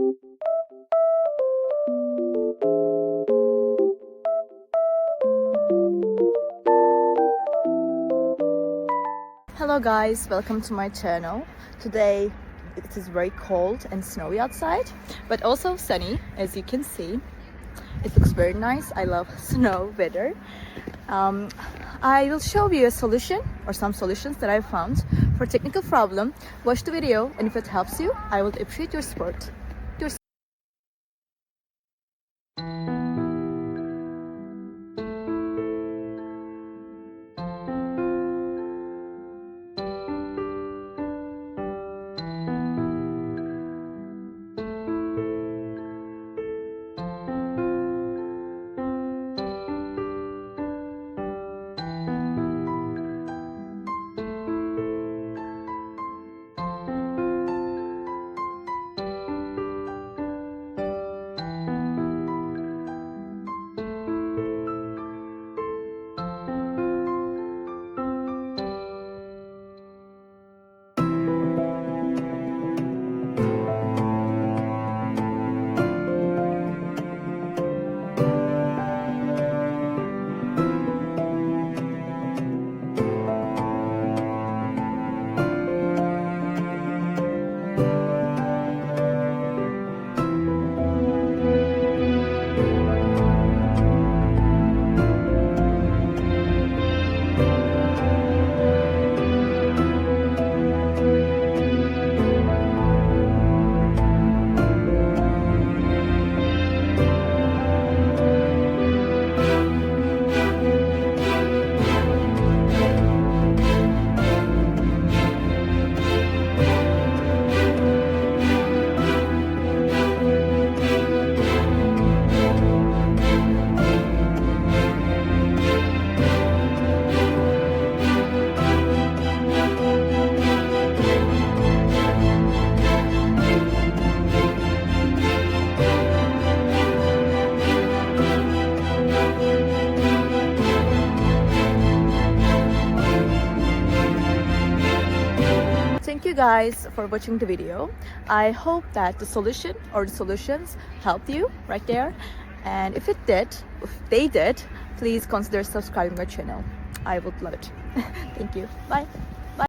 Hello guys, welcome to my channel. Today it is very cold and snowy outside, but also sunny, as you can see. It looks very nice. I love snow weather. I will show you a solution or some solutions that I found for technical problem. Watch the video, and if it helps you, I would appreciate your support. Thank you guys for watching the video. I hope that the solution or the solutions helped you right there. And if they did, please consider subscribing my channel. I would love it. Thank you. Bye.